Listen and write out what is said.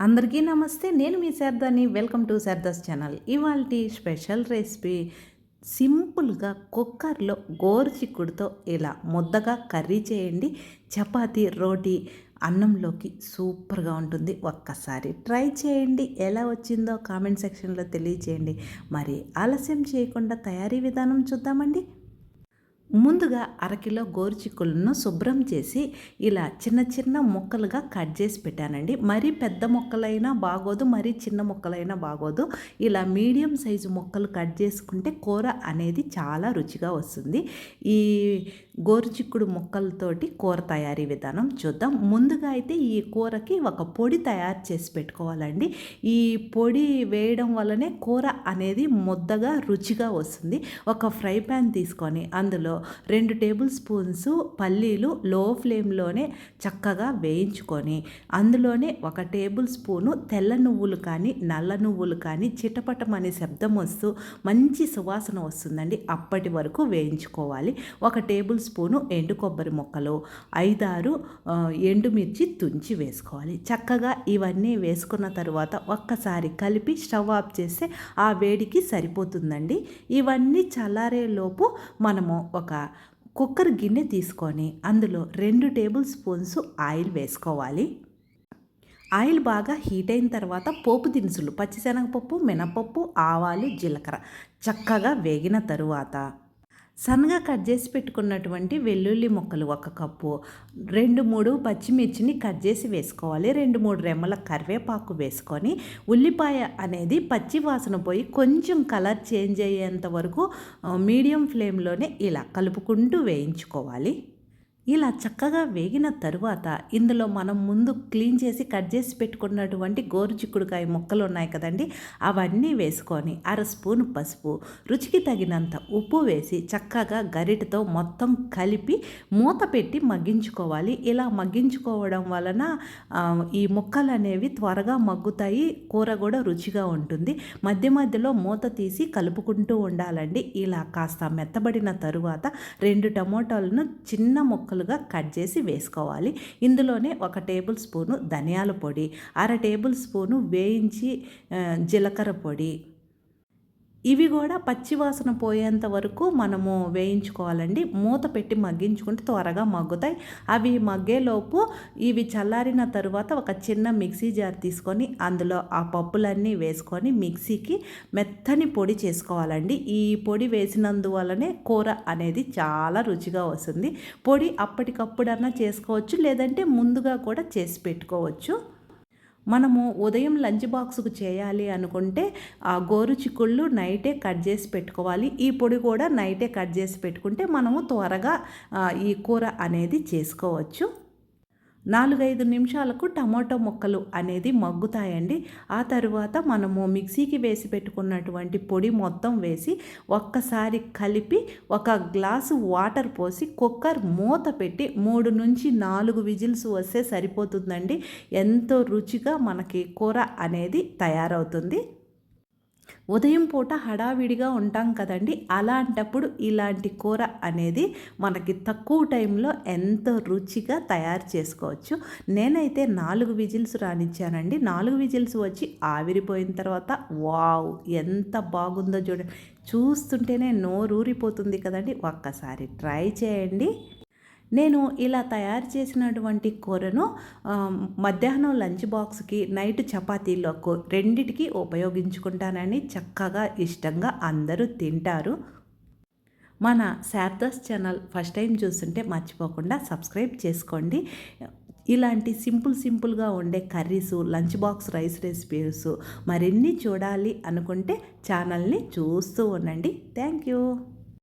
అందరికీ నమస్తే. నేను మీ శారదాని. Welcome to Sharada's channel. ఇవాల్టి స్పెషల్ రెసిపీ సింపుల్‌గా కుక్కర్‌లో గోరుచిక్కుడుతో ఇలా ముద్దగా కర్రీ చేయండి. చపాతీ, రోటీ, అన్నంలోకి సూపర్‌గా ఉంటుంది. ఒక్కసారి ట్రై చేయండి. ఎలా వచ్చిందో కామెంట్ సెక్షన్‌లో తెలియచేయండి. మరి ఆలస్యం చేయకుండా తయారీ విధానం చూద్దామండి. ముందుగా అరకిలో గోరుచిక్కులను శుభ్రం చేసి ఇలా చిన్న చిన్న ముక్కలుగా కట్ చేసి పెట్టానండి. మరీ పెద్ద ముక్కలైనా బాగోదు, మరీ చిన్న ముక్కలైనా బాగోదు. ఇలా మీడియం సైజు ముక్కలు కట్ చేసుకుంటే కూర అనేది చాలా రుచిగా వస్తుంది. ఈ గోరుచిక్కుడు ముక్కలతోటి కూర తయారీ విధానం చూద్దాం. ముందుగా అయితే ఈ కూరకి ఒక పొడి తయారు చేసి పెట్టుకోవాలండి. ఈ పొడి వేయడం వల్లనే కూర అనేది ముద్దగా రుచిగా వస్తుంది. ఒక ఫ్రై ప్యాన్ తీసుకొని అందులో 2 టేబుల్ స్పూన్స్ పల్లీలు లో ఫ్లేమ్లోనే చక్కగా వేయించుకొని అందులోనే 1 టేబుల్ స్పూను తెల్ల నువ్వులు కానీ నల్ల నువ్వులు కానీ చిటపటమనే శబ్దం వస్తూ మంచి సువాసన వస్తుందండి. అప్పటి వరకు వేయించుకోవాలి. 1 టేబుల్ స్పూను ఎండు కొబ్బరి ముక్కలు, 5-6 ఎండుమిర్చి తుంచి వేసుకోవాలి. చక్కగా ఇవన్నీ వేసుకున్న తర్వాత ఒక్కసారి కలిపి స్టవ్ ఆఫ్ చేస్తే ఆ వేడికి సరిపోతుందండి. ఇవన్నీ చల్లారేలోపు మనము ఒక కుక్కర్ గిన్నె తీసుకొని అందులో 2 టేబుల్ స్పూన్స్ ఆయిల్ వేసుకోవాలి. ఆయిల్ బాగా హీట్ అయిన తర్వాత పోపు దినుసులు పచ్చిశనగపప్పు, మినపప్పు, ఆవాలు, జీలకర్ర చక్కగా వేగిన తరువాత సన్నగా కట్ చేసి పెట్టుకున్నటువంటి వెల్లుల్లి ముక్కలు 1 కప్పు, 2-3 పచ్చిమిర్చిని కట్ చేసి వేసుకోవాలి. 2-3 రెమ్మల కరివేపాకు వేసుకొని ఉల్లిపాయ అనేది పచ్చి వాసన పోయి కొంచెం కలర్ చేంజ్ అయ్యేంత వరకు మీడియం ఫ్లేమ్లోనే ఇలా కలుపుకుంటూ వేయించుకోవాలి. ఇలా చక్కగా వేగిన తరువాత ఇందులో మనం ముందు క్లీన్ చేసి కట్ చేసి పెట్టుకున్నటువంటి గోరుచిక్కుడుకాయ ముక్కలు ఉన్నాయి కదండి, అవన్నీ వేసుకొని 1/2 స్పూన్ పసుపు, రుచికి తగినంత ఉప్పు వేసి చక్కగా గరిటెతో మొత్తం కలిపి మూత పెట్టి మగ్గించుకోవాలి. ఇలా మగ్గించుకోవడం వలన ఈ ముక్కలు అనేవి త్వరగా మగ్గుతాయి, కూర కూడా రుచిగా ఉంటుంది. మధ్య మధ్యలో మూత తీసి కలుపుకుంటూ ఉండాలండి. ఇలా కాస్త మెత్తబడిన తరువాత 2 టమోటాలను చిన్న ముక్కలు కట్ చేసి వేసుకోవాలి. ఇందులోనే 1 టేబుల్ స్పూను ధనియాల పొడి, 1/2 టేబుల్ స్పూను వేయించి జీలకర్ర పొడి, ఇవి కూడా పచ్చివాసన పోయేంత వరకు మనము వేయించుకోవాలండి. మూత పెట్టి మగ్గించుకుంటే త్వరగా మగ్గుతాయి. అవి మగ్గేలోపు ఇవి చల్లారిన తరువాత ఒక చిన్న మిక్సీ జార్ తీసుకొని అందులో ఆ పప్పులన్నీ వేసుకొని మిక్సీకి మెత్తని పొడి చేసుకోవాలండి. ఈ పొడి వేసినందువల్లనే కూర అనేది చాలా రుచిగా వస్తుంది. పొడి అప్పటికప్పుడన్నా చేసుకోవచ్చు, లేదంటే ముందుగా కూడా చేసి పెట్టుకోవచ్చు. మనము ఉదయం లంచ్ బాక్స్కు చేయాలి అనుకుంటే ఆ గోరుచిక్కుళ్ళు నైటే కట్ చేసి పెట్టుకోవాలి. ఈ పొడి కూడా నైటే కట్ చేసి పెట్టుకుంటే మనము త్వరగా ఈ కూర అనేది చేసుకోవచ్చు. 4-5 నిమిషాలకు టమాటో ముక్కలు అనేది మగ్గుతాయండి. ఆ తరువాత మనము మిక్సీకి వేసి పెట్టుకున్నటువంటి పొడి మొత్తం వేసి ఒక్కసారి కలిపి 1 గ్లాసు వాటర్ పోసి కుక్కర్ మూత పెట్టి 3-4 విజిల్స్ వస్తే సరిపోతుందండి. ఎంతో రుచిగా మనకి కూర అనేది తయారవుతుంది. ఉదయం పూట హడావిడిగా ఉంటాం కదండి, అలాంటప్పుడు ఇలాంటి కూర అనేది మనకి తక్కువ టైంలో ఎంతో రుచిగా తయారు చేసుకోవచ్చు. నేనైతే 4 విజిల్స్ రానిచ్చానండి. 4 విజిల్స్ వచ్చి ఆవిరిపోయిన తర్వాత వావ్, ఎంత బాగుందో చూడండి. చూస్తుంటేనే నోరూరిపోతుంది కదండి. ఒక్కసారి ట్రై చేయండి. నేను ఇలా తయారు చేసినటువంటి కూరను మధ్యాహ్నం లంచ్ బాక్స్కి, నైట్ చపాతీలకు రెండిటికి ఉపయోగించుకుంటానని చక్కగా ఇష్టంగా అందరూ తింటారు. మన శారదాస్ ఛానల్ ఫస్ట్ టైం చూస్తుంటే మర్చిపోకుండా సబ్స్క్రైబ్ చేసుకోండి. ఇలాంటి సింపుల్గా ఉండే curries, lunch box rice recipes మరిన్ని చూడాలి అనుకుంటే ఛానల్ని చూస్తూ ఉండండి. Thank you.